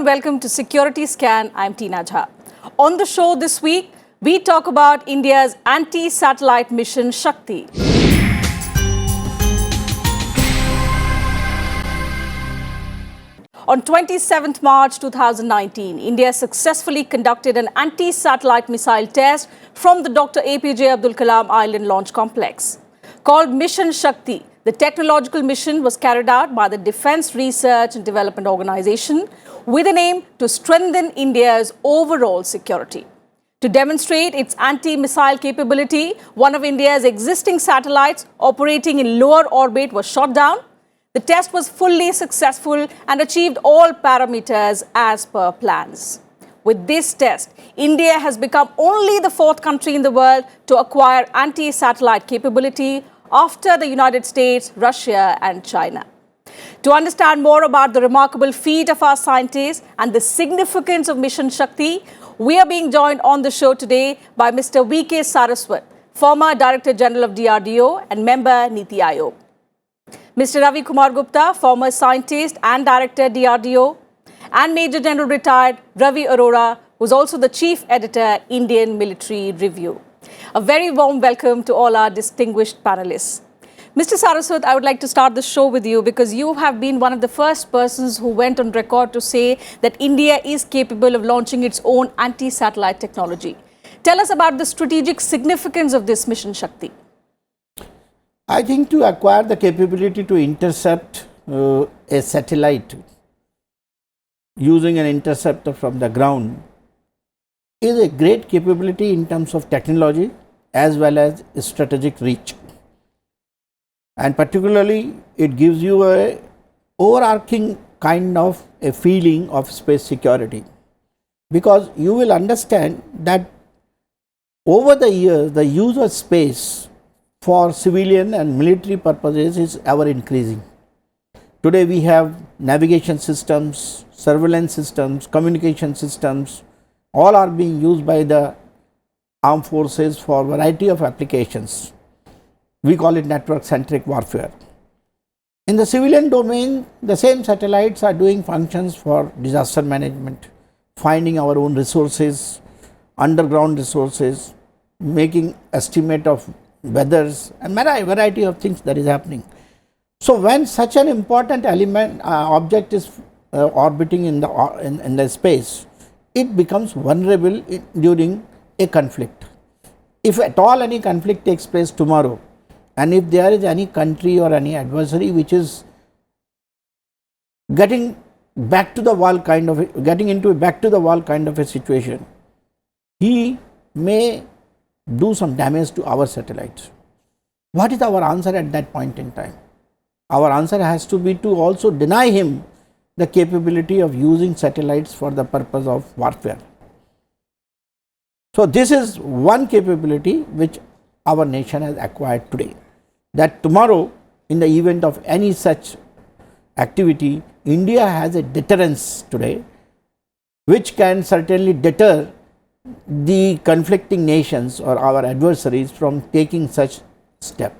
and welcome to Security Scan. I'm Teena Jha. On the show this week, we talk about India's anti-satellite mission Shakti. On 27th March 2019, India successfully conducted an anti-satellite missile test from the Dr. APJ Abdul Kalam Island Launch Complex. Called Mission Shakti, the technological mission was carried out by the Defence Research and Development Organisation with an aim to strengthen India's overall security. To demonstrate its anti-missile capability, one of India's existing satellites operating in lower orbit was shot down. The test was fully successful and achieved all parameters as per plans. With this test, India has become only the fourth country in the world to acquire anti-satellite capability after the United States, Russia and China. To understand more about the remarkable feat of our scientists and the significance of Mission Shakti, we are being joined on the show today by Mr. V.K. Saraswat, former Director General of DRDO and member Niti Aayog. Mr. Ravi Kumar Gupta, former scientist and director DRDO, and Major General retired Ravi Arora, who is also the chief editor, Indian Military Review. A very warm welcome to all our distinguished panelists. Mr. Saraswat, I would like to start the show with you because you have been one of the first persons who went on record to say that India is capable of launching its own anti-satellite technology. Tell us about the strategic significance of this Mission Shakti. I think to acquire the capability to intercept a satellite using an interceptor from the ground is a great capability in terms of technology as well as strategic reach. And particularly, it gives you a overarching kind of a feeling of space security, because you will understand that over the years, the use of space for civilian and military purposes is ever increasing. Today we have navigation systems, surveillance systems, communication systems, all are being used by the armed forces for a variety of applications. We call it network-centric warfare. In the civilian domain, the same satellites are doing functions for disaster management, finding our own resources, underground resources, making estimate of weathers and variety of things that is happening. So when such an important element object is orbiting in the space, it becomes vulnerable during a conflict. If at all any conflict takes place tomorrow, and if there is any country or any adversary which is getting back to the wall kind of a situation, he may do some damage to our satellites. What is our answer at that point in time? Our answer has to be to also deny him the capability of using satellites for the purpose of warfare. So this is one capability which our nation has acquired today, that tomorrow in the event of any such activity, India has a deterrence today which can certainly deter the conflicting nations or our adversaries from taking such step.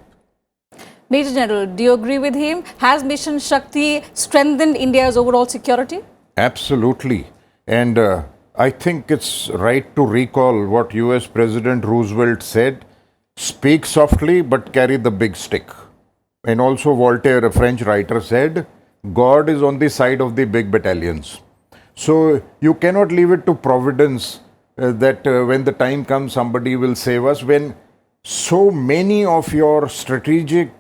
Major General, do you agree with him? Has Mission Shakti strengthened India's overall security? Absolutely. And I think it's right to recall what US President Roosevelt said, speak softly but carry the big stick. And also Voltaire, a French writer, said, God is on the side of the big battalions. So you cannot leave it to providence that when the time comes somebody will save us, when so many of your strategic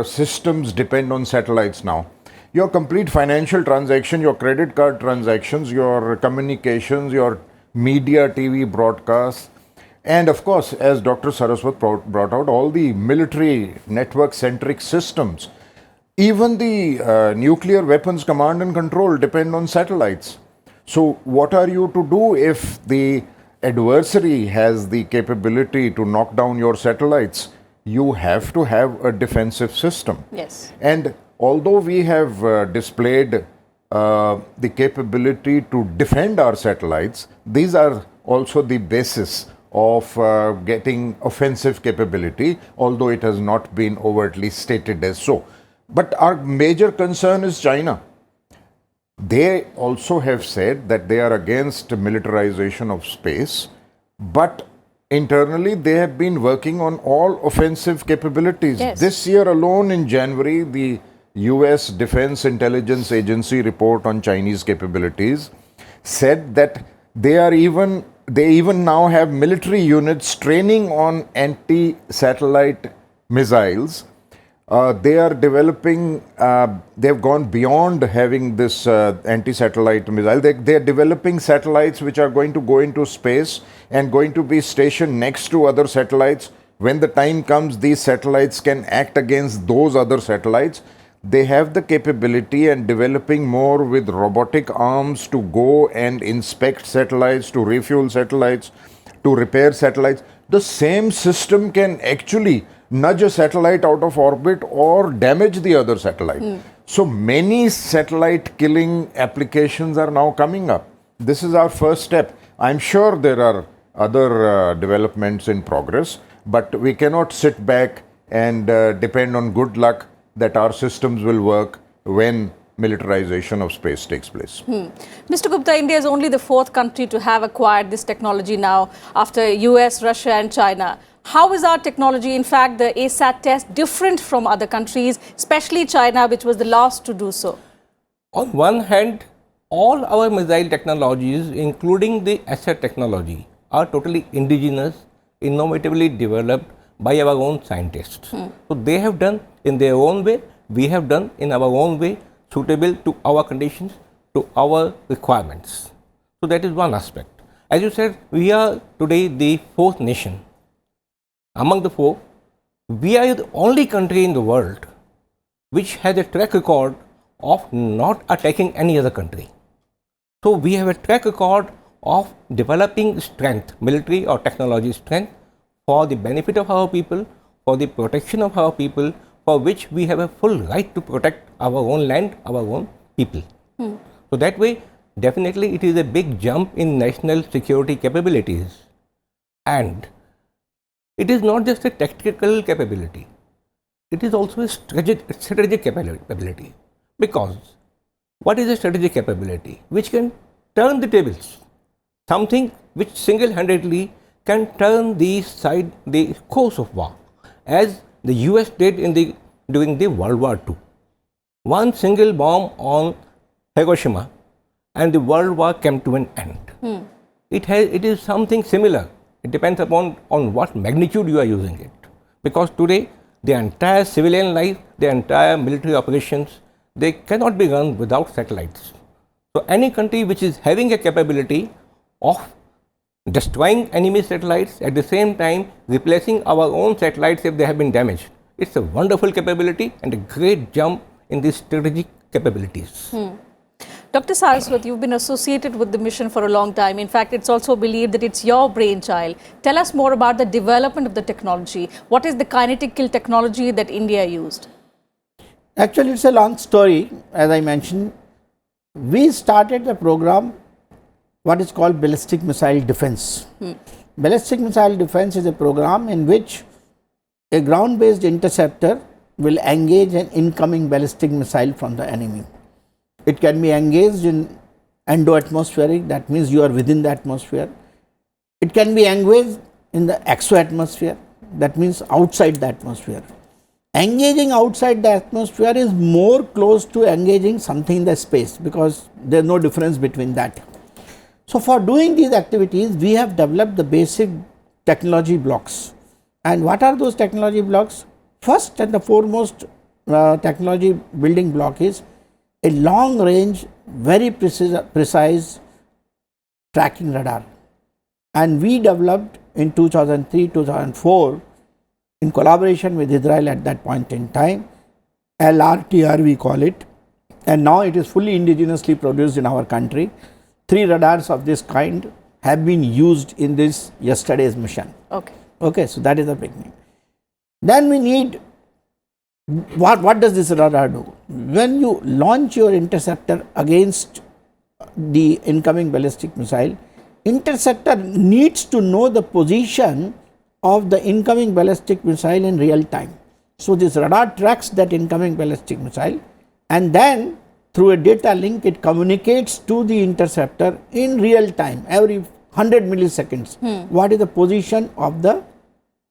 systems depend on satellites now. Your complete financial transaction, your credit card transactions, your communications, your media, TV broadcasts, and of course, as Dr. Saraswat brought out, all the military network-centric systems. Even the nuclear weapons command and control depend on satellites. So what are you to do if the adversary has the capability to knock down your satellites? You have to have a defensive system. Yes. And although we have displayed the capability to defend our satellites, these are also the basis of getting offensive capability, although it has not been overtly stated as so. But our major concern is China. They also have said that they are against militarization of space, but internally they have been working on all offensive capabilities. Yes. This year alone in January, the US Defense Intelligence Agency report on Chinese capabilities said that they even now have military units training on anti-satellite missiles. They are developing, they've gone beyond having this anti-satellite missile. They are developing satellites which are going to go into space and going to be stationed next to other satellites. When the time comes, these satellites can act against those other satellites. They have the capability and developing more with robotic arms to go and inspect satellites, to refuel satellites, to repair satellites. The same system can actually nudge a satellite out of orbit or damage the other satellite. So many satellite killing applications are now coming up. This is our first step. I'm sure there are other developments in progress, but we cannot sit back and depend on good luck that our systems will work when militarization of space takes place. Mr. Gupta, India is only the fourth country to have acquired this technology now after US, Russia and China. How is our technology, in fact, the ASAT test, different from other countries, especially China, which was the last to do so? On one hand, all our missile technologies, including the ASAT technology, are totally indigenous, innovatively developed by our own scientists. So they have done in their own way, we have done in our own way, suitable to our conditions, to our requirements. So that is one aspect. As you said, we are today the fourth nation. Among the four, we are the only country in the world which has a track record of not attacking any other country. So we have a track record of developing strength, military or technology strength, for the benefit of our people, for the protection of our people, for which we have a full right to protect our own land, our own people. So that way, definitely it is a big jump in national security capabilities. And it is not just a tactical capability, it is also a strategic capability. Because what is a strategic capability? Which can turn the tables. Something which single-handedly can turn the course of war, as the US did during the World War II. One single bomb on Hiroshima and the World War came to an end. It is something similar. It depends upon on what magnitude you are using it. Because today, the entire civilian life, the entire military operations, they cannot be run without satellites. So any country which is having a capability of destroying enemy satellites, at the same time replacing our own satellites if they have been damaged, it's a wonderful capability and a great jump in the strategic capabilities. Dr. Saraswat, you've been associated with the mission for a long time. In fact, it's also believed that it's your brainchild. Tell us more about the development of the technology. What is the kinetic kill technology that India used? Actually, it's a long story. As I mentioned, we started the program what is called ballistic missile defense. Ballistic missile defense is a program in which a ground-based interceptor will engage an incoming ballistic missile from the enemy. It can be engaged in endo-atmospheric, that means you are within the atmosphere. It can be engaged in the exo-atmosphere, that means outside the atmosphere. Engaging outside the atmosphere is more close to engaging something in the space, because there is no difference between that. So for doing these activities, we have developed the basic technology blocks. And what are those technology blocks? First and the foremost technology building block is a long range, very precise tracking radar. And we developed in 2003-2004 in collaboration with Israel at that point in time, LRTR we call it, and now it is fully indigenously produced in our country. 3 radars of this kind have been used in this yesterday's mission. Okay, so that is the beginning. Then we need, what does this radar do? When you launch your interceptor against the incoming ballistic missile, interceptor needs to know the position of the incoming ballistic missile in real time. So this radar tracks that incoming ballistic missile, and then through a data link, it communicates to the interceptor in real time, every 100 milliseconds, what is the position of the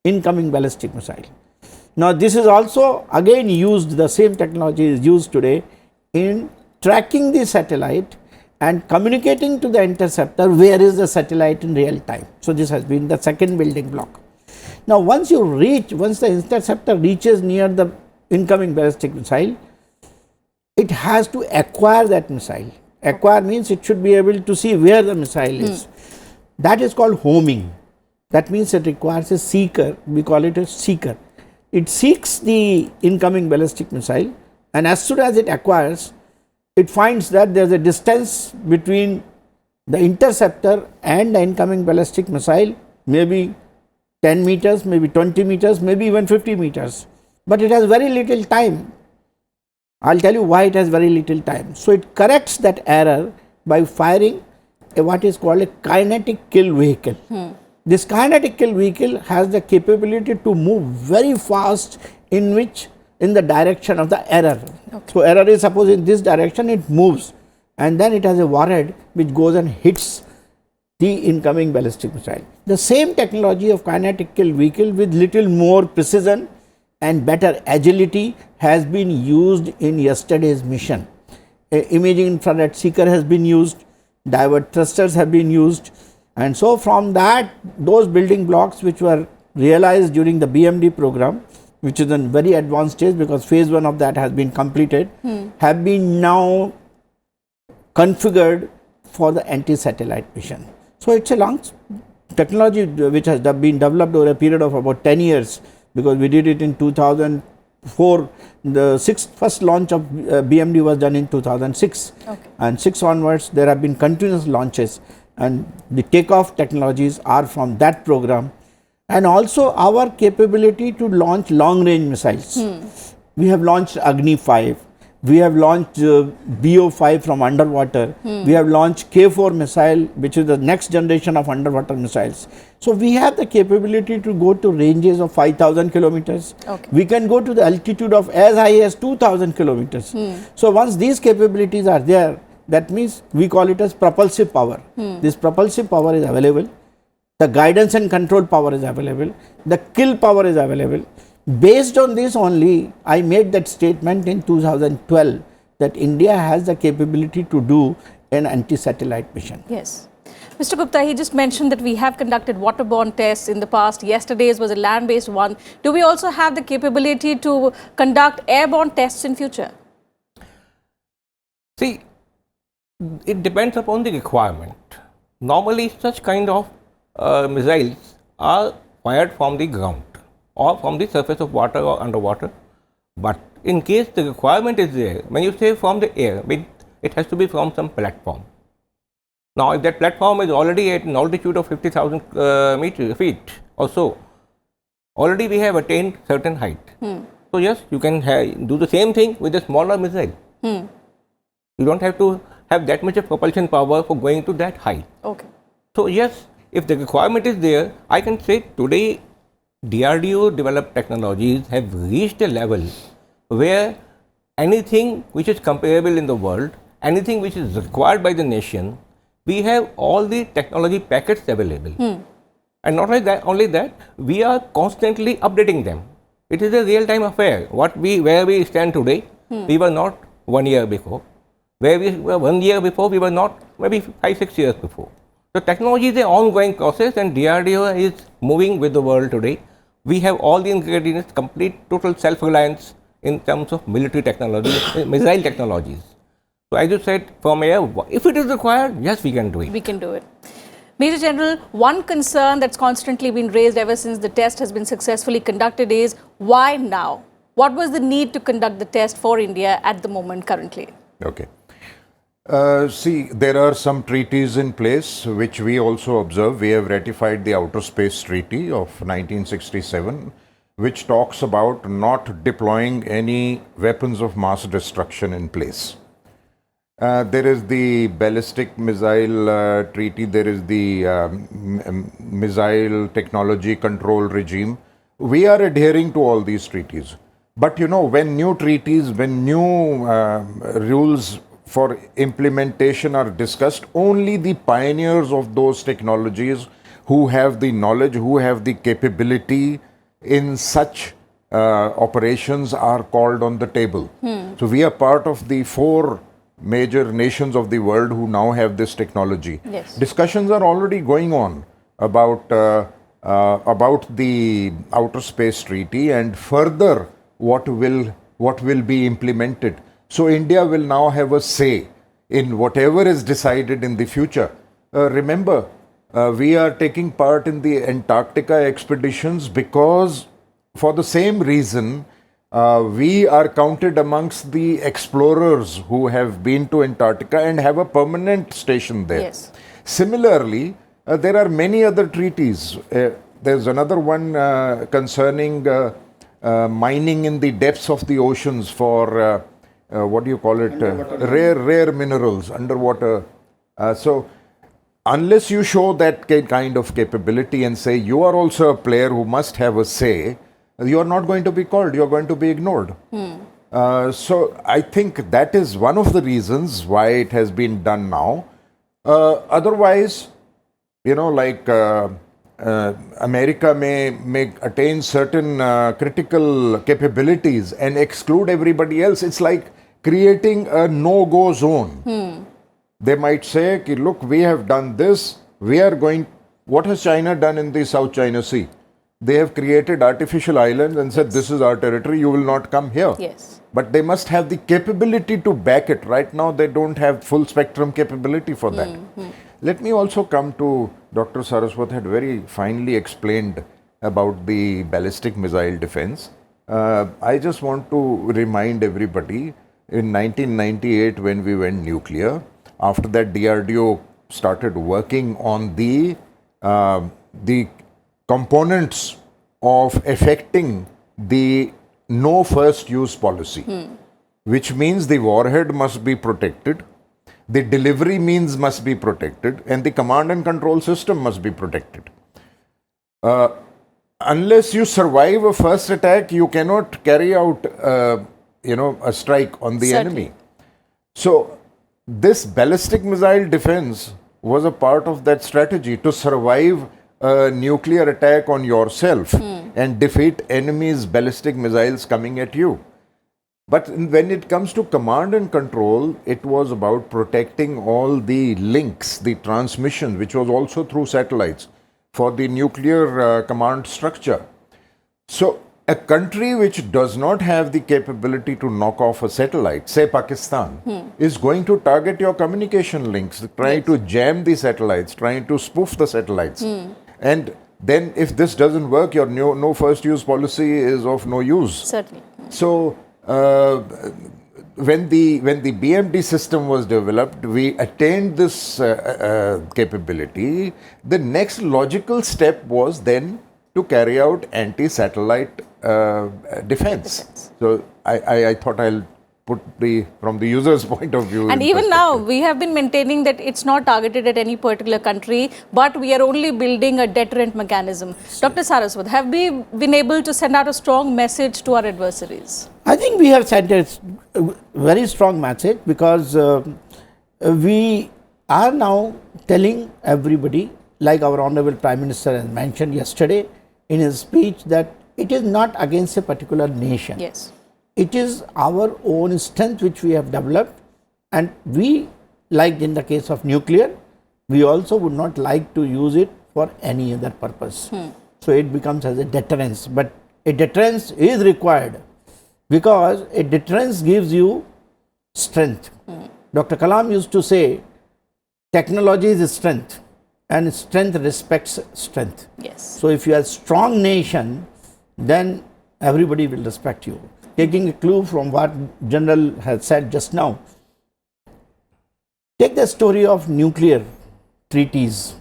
incoming ballistic missile. Now, this is also again used, the same technology is used today in tracking the satellite and communicating to the interceptor where is the satellite in real time. So, this has been the second building block. Now, once the interceptor reaches near the incoming ballistic missile, it has to acquire that missile. Acquire means it should be able to see where the missile is. That is called homing. That means it requires a seeker, we call it a seeker. It seeks the incoming ballistic missile, and as soon as it acquires, it finds that there is a distance between the interceptor and the incoming ballistic missile, maybe 10 meters, maybe 20 meters, maybe even 50 meters. But it has very little time. I will tell you why it has very little time. So, it corrects that error by firing what is called a kinetic kill vehicle. This kinetic kill vehicle has the capability to move very fast in the direction of the error. So, error is suppose in this direction, it moves, and then it has a warhead which goes and hits the incoming ballistic missile. The same technology of kinetic kill vehicle with little more precision and better agility has been used in yesterday's mission. Imaging infrared seeker has been used, divert thrusters have been used, and so from that, those building blocks which were realized during the BMD program, which is in very advanced stage because phase 1 of that has been completed, have been now configured for the anti-satellite mission. So, it is a long technology which has been developed over a period of about 10 years, because we did it in 2004. The first launch of BMD was done in 2006, and 6 onwards there have been continuous launches, and the takeoff technologies are from that program, and also our capability to launch long range missiles. We have launched Agni 5, we have launched BO5 from underwater, we have launched K4 missile, which is the next generation of underwater missiles. So, we have the capability to go to ranges of 5,000 kilometers. We can go to the altitude of as high as 2,000 kilometers. So, once these capabilities are there, that means we call it as propulsive power. This propulsive power is available, the guidance and control power is available, the kill power is available. Based on this only, I made that statement in 2012 that India has the capability to do an anti-satellite mission. Yes. Mr. Gupta, he just mentioned that we have conducted waterborne tests in the past. Yesterday's was a land-based one. Do we also have the capability to conduct airborne tests in future? See, it depends upon the requirement. Normally, such kind of missiles are fired from the ground or from the surface of water or underwater. But in case the requirement is there, when you say from the air, it has to be from some platform. Now, if that platform is already at an altitude of 50,000 feet or so, already we have attained certain height. So, yes, you can do the same thing with a smaller missile. You don't have to have that much of propulsion power for going to that height. So, yes, if the requirement is there, I can say today DRDO developed technologies have reached a level where anything which is comparable in the world, anything which is required by the nation, we have all the technology packets available. And not only that, we are constantly updating them. It is a real-time affair. Where we stand today, we were not 1 year before. Where we were 1 year before, we were not maybe 5-6 years before. So, technology is an ongoing process, and DRDO is moving with the world today. We have all the ingredients, complete total self-reliance in terms of military technology, missile technologies. So, as you said, from air, if it is required, yes, we can do it. We can do it. Major General, one concern that's constantly been raised ever since the test has been successfully conducted is why now? What was the need to conduct the test for India at the moment currently? Okay. See, there are some treaties in place which we also observe. We have ratified the Outer Space Treaty of 1967, which talks about not deploying any weapons of mass destruction in place. There is the Ballistic Missile Treaty, there is the Missile Technology Control Regime. We are adhering to all these treaties. But you know, when new treaties, when new rules for implementation are discussed. Only the pioneers of those technologies who have the knowledge, who have the capability in such operations are called on the table. So we are part of the 4 major nations of the world who now have this technology. Yes. Discussions are already going on about the Outer Space Treaty and further what will be implemented. So India will now have a say in whatever is decided in the future. Remember, we are taking part in the Antarctica expeditions because for the same reason we are counted amongst the explorers who have been to Antarctica and have a permanent station there. Yes. Similarly, there are many other treaties. There's another one concerning mining in the depths of the oceans for what do you call it? Rare minerals underwater. So unless you show that kind of capability and say you are also a player who must have a say, you are not going to be called, you are going to be ignored. So I think that is one of the reasons why it has been done now. Otherwise, you know, like America may attain certain critical capabilities and exclude everybody else. It's like creating a no-go zone. They might say, look, we have done this, we are going... What has China done in the South China Sea? They have created artificial islands and said, this is our territory, you will not come here. Yes. But they must have the capability to back it. Right now, they don't have full spectrum capability for that. Let me also come to Dr. Saraswat had very finely explained about the ballistic missile defense. I just want to remind everybody, in 1998 when we went nuclear, after that DRDO started working on the components of effecting the no first use policy, which means the warhead must be protected, the delivery means must be protected, and the command and control system must be protected. Unless you survive a first attack, you cannot carry out a strike on the enemy. So this ballistic missile defense was a part of that strategy to survive a nuclear attack on yourself and defeat enemies' ballistic missiles coming at you. But when it comes to command and control, it was about protecting all the links, the transmission, which was also through satellites for the nuclear command structure. So a country which does not have the capability to knock off a satellite, say Pakistan, is going to target your communication links, trying to jam the satellites, trying to spoof the satellites. And then if this doesn't work, your no first use policy is of no use. Certainly. So when the BMD system was developed, we attained this capability. The next logical step was then to carry out anti-satellite defense. So I thought I'll put from the user's point of view. And even now, we have been maintaining that it's not targeted at any particular country, but we are only building a deterrent mechanism. Dr. Saraswat, have we been able to send out a strong message to our adversaries? I think we have sent a very strong message because we are now telling everybody, like our Honorable Prime Minister has mentioned yesterday in his speech, that it is not against a particular nation. Yes. It is our own strength which we have developed, and we, like in the case of nuclear, we also would not like to use it for any other purpose. So it becomes as a deterrence, but a deterrence is required because a deterrence gives you strength. Dr. Kalam used to say, technology is strength and strength respects strength. Yes. So if you are a strong nation, then everybody will respect you. Taking a clue from what General has said just now, take the story of nuclear treaties.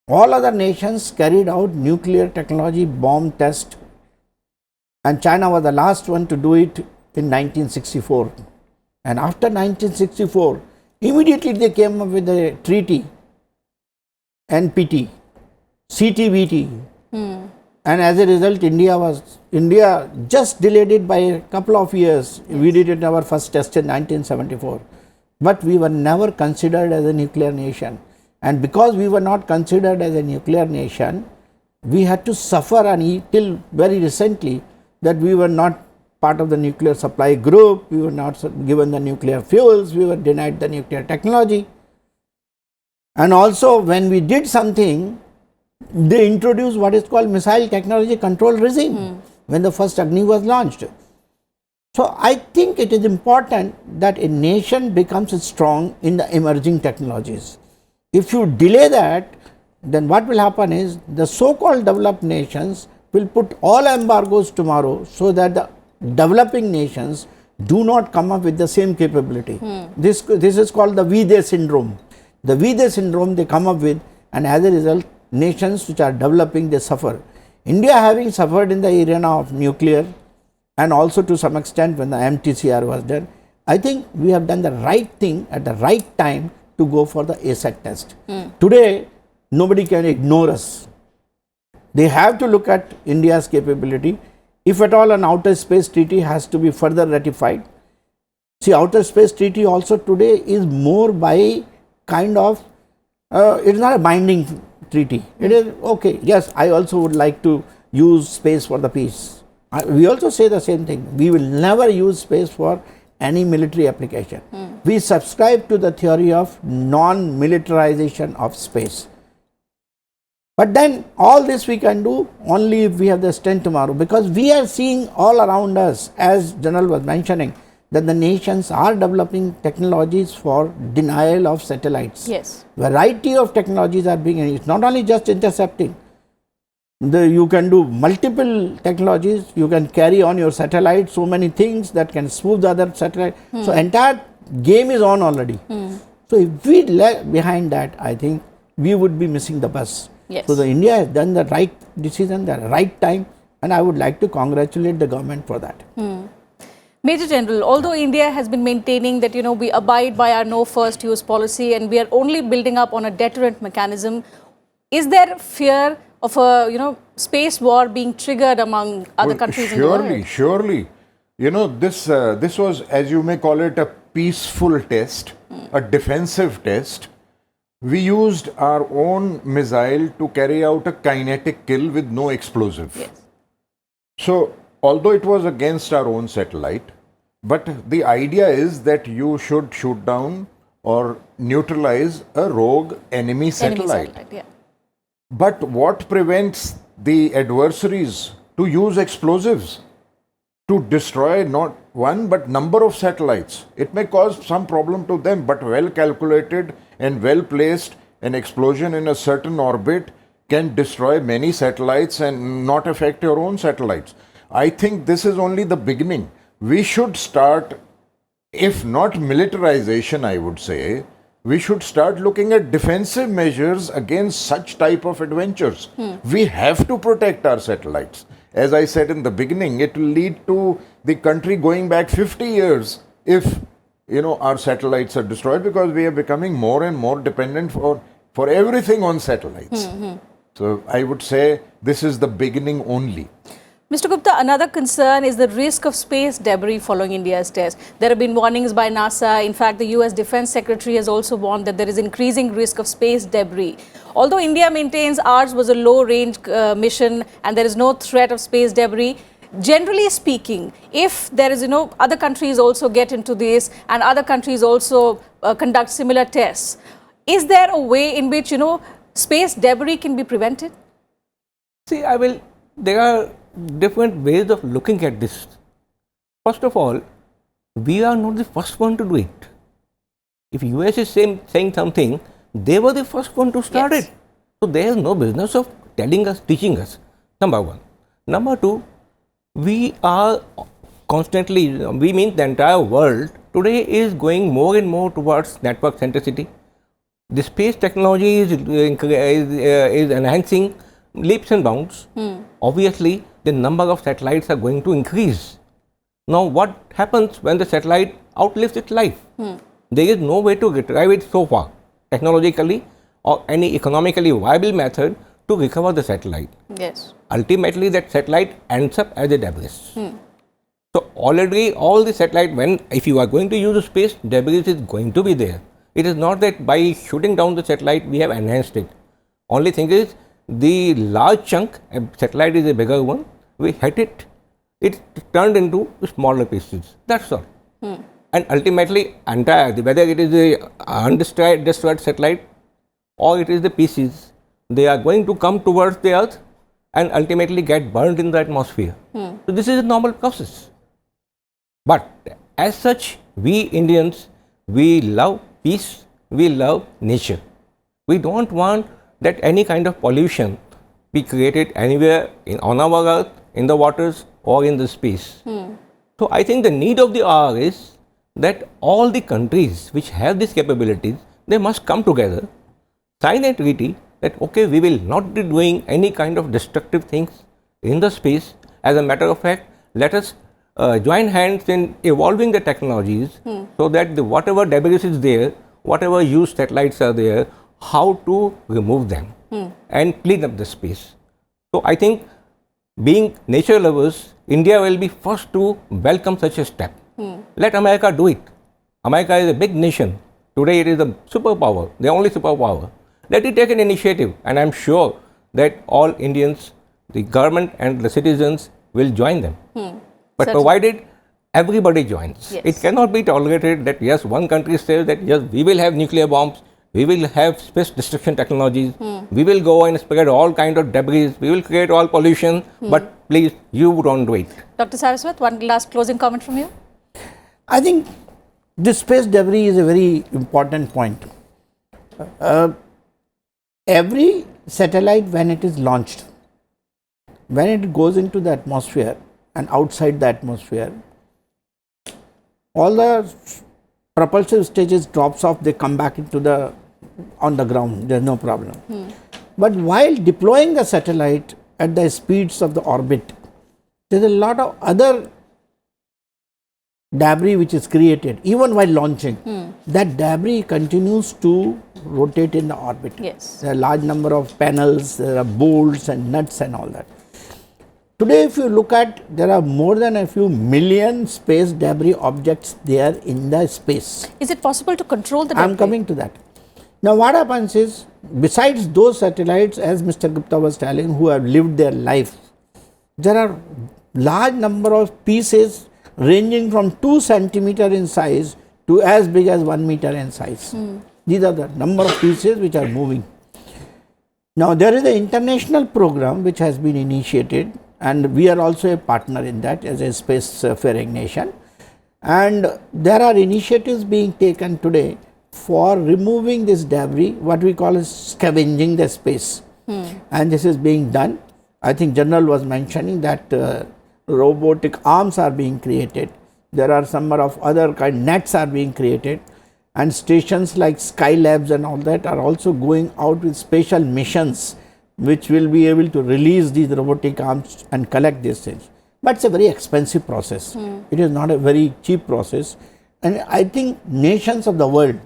All other nations carried out nuclear technology bomb test, and China was the last one to do it in 1964. And after 1964, immediately they came up with a treaty, NPT, CTBT, And as a result, India just delayed it by a couple of years. Yes. We did it our first test in 1974. But we were never considered as a nuclear nation. And because we were not considered as a nuclear nation, we had to suffer till very recently that we were not part of the nuclear supply group, we were not given the nuclear fuels, we were denied the nuclear technology. And also when we did something, they introduced what is called missile technology control regime when the first Agni was launched. So I think it is important that a nation becomes strong in the emerging technologies. If you delay that, then what will happen is the so-called developed nations will put all embargoes tomorrow so that the developing nations do not come up with the same capability. This is called the we-they syndrome. The we-they syndrome they come up with, and as a result, nations which are developing, they suffer. India having suffered in the arena of nuclear and also to some extent when the MTCR was done, I think we have done the right thing at the right time to go for the ASAT test. Today, nobody can ignore us. They have to look at India's capability. If at all an outer space treaty has to be further ratified. See, outer space treaty also today is more by kind of, it is not a binding treaty. It is, okay, yes, I also would like to use space for the peace. We also say the same thing. We will never use space for any military application. We subscribe to the theory of non-militarization of space. But then all this we can do only if we have the strength tomorrow, because we are seeing all around us, as General was mentioning, that the nations are developing technologies for denial of satellites. Yes. Variety of technologies are being used, not only just intercepting. You can do multiple technologies, you can carry on your satellite, so many things that can spoof the other satellite. So entire game is on already. So if we lag behind that, I think we would be missing the bus. Yes. So the India has done the right decision, the right time, and I would like to congratulate the government for that. Major General, although India has been maintaining that, we abide by our no first use policy and we are only building up on a deterrent mechanism, is there fear of a, space war being triggered among other countries in the world? Surely. This was, as you may call it, a peaceful test, a defensive test. We used our own missile to carry out a kinetic kill with no explosive. Yes. So, although it was against our own satellite, but the idea is that you should shoot down or neutralize a rogue enemy satellite. Yeah. But what prevents the adversaries to use explosives to destroy not one but number of satellites? It may cause some problem to them, but well calculated and well placed, an explosion in a certain orbit can destroy many satellites and not affect your own satellites. I think this is only the beginning. We should start, if not militarization, I would say, we should start looking at defensive measures against such type of adventures. We have to protect our satellites. As I said in the beginning, it will lead to the country going back 50 years if our satellites are destroyed, because we are becoming more and more dependent for everything on satellites. So I would say this is the beginning only. Mr. Gupta, another concern is the risk of space debris following India's test. There have been warnings by NASA. In fact, the US Defense Secretary has also warned that there is increasing risk of space debris. Although India maintains ours was a low-range mission and there is no threat of space debris, generally speaking, if there is, other countries also get into this and other countries also conduct similar tests, is there a way in which, space debris can be prevented? See, there are different ways of looking at this. First of all, we are not the first one to do it. If US is saying something, they were the first one to start it. So there is no business of telling us, teaching us. Number one. Number two, we are constantly, we mean the entire world today is going more and more towards network centricity. The space technology is enhancing leaps and bounds. Obviously, the number of satellites are going to increase. Now, what happens when the satellite outlives its life? There is no way to retrieve it so far, technologically or any economically viable method to recover the satellite. Yes. Ultimately, that satellite ends up as a debris. So already all the satellite, if you are going to use space, debris is going to be there. It is not that by shooting down the satellite we have enhanced it. Only thing is the large chunk, a satellite is a bigger one, we hit it, it turned into smaller pieces. That's all. And ultimately whether it is a undestroyed satellite or it is the pieces, they are going to come towards the earth and ultimately get burned in the atmosphere. So this is a normal process. But as such, we Indians, we love peace, we love nature. We don't want that any kind of pollution be created anywhere on our earth, in the waters or in the space. So I think the need of the hour is that all the countries which have these capabilities, they must come together, sign a treaty that okay, we will not be doing any kind of destructive things in the space. As a matter of fact, let us join hands in evolving the technologies so that whatever debris is there, whatever used satellites are there, how to remove them and clean up the space. So I think being nature lovers, India will be first to welcome such a step. Let America do it. America is a big nation. Today it is a superpower, the only superpower. Let it take an initiative, and I am sure that all Indians, the government and the citizens will join them. But provided everybody joins. Yes. It cannot be tolerated that yes, one country says that yes, we will have nuclear bombs, we will have space destruction technologies, we will go and spread all kind of debris, we will create all pollution, but please, you don't do it. Dr. Saraswat, one last closing comment from you. I think this space debris is a very important point. Every satellite, when it is launched, when it goes into the atmosphere and outside the atmosphere, all the propulsive stages drops off, they come back into on the ground, there is no problem. But while deploying the satellite at the speeds of the orbit, there is a lot of other debris which is created even while launching. That debris continues to rotate in the orbit. Yes. There are a large number of panels, there are bolts and nuts and all that. Today if you look at, there are more than a few million space debris objects there in the space. Is it possible to control the I am debris? coming to that. Now what happens is, besides those satellites, as Mr. Gupta was telling, who have lived their life, there are large number of pieces ranging from 2 centimeter in size to as big as 1 meter in size. These are the number of pieces which are moving. Now there is an international program which has been initiated, and we are also a partner in that as a spacefaring nation. And there are initiatives being taken today for removing this debris, what we call as scavenging the space. And this is being done. I think General was mentioning that robotic arms are being created. There are some of other kind nets are being created, and stations like Skylabs and all that are also going out with special missions which will be able to release these robotic arms and collect these things. But it's a very expensive process. It is not a very cheap process. And I think nations of the world,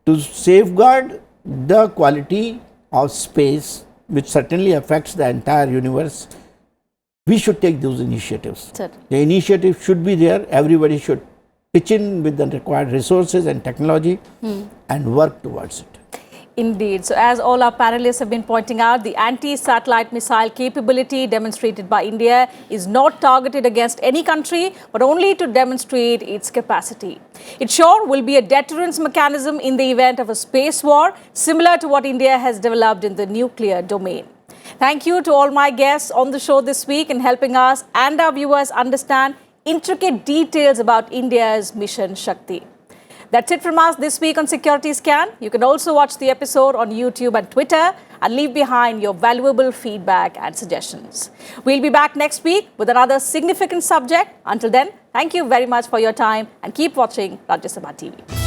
to safeguard the quality of space, which certainly affects the entire universe, we should take those initiatives. Certainly. The initiative should be there. Everybody should pitch in with the required resources and technology and work towards it. Indeed. So as all our panelists have been pointing out, the anti-satellite missile capability demonstrated by India is not targeted against any country, but only to demonstrate its capacity. It sure will be a deterrence mechanism in the event of a space war, similar to what India has developed in the nuclear domain. Thank you to all my guests on the show this week in helping us and our viewers understand intricate details about India's Mission Shakti. That's it from us this week on Security Scan. You can also watch the episode on YouTube and Twitter and leave behind your valuable feedback and suggestions. We'll be back next week with another significant subject. Until then, thank you very much for your time and keep watching Rajya Sabha TV.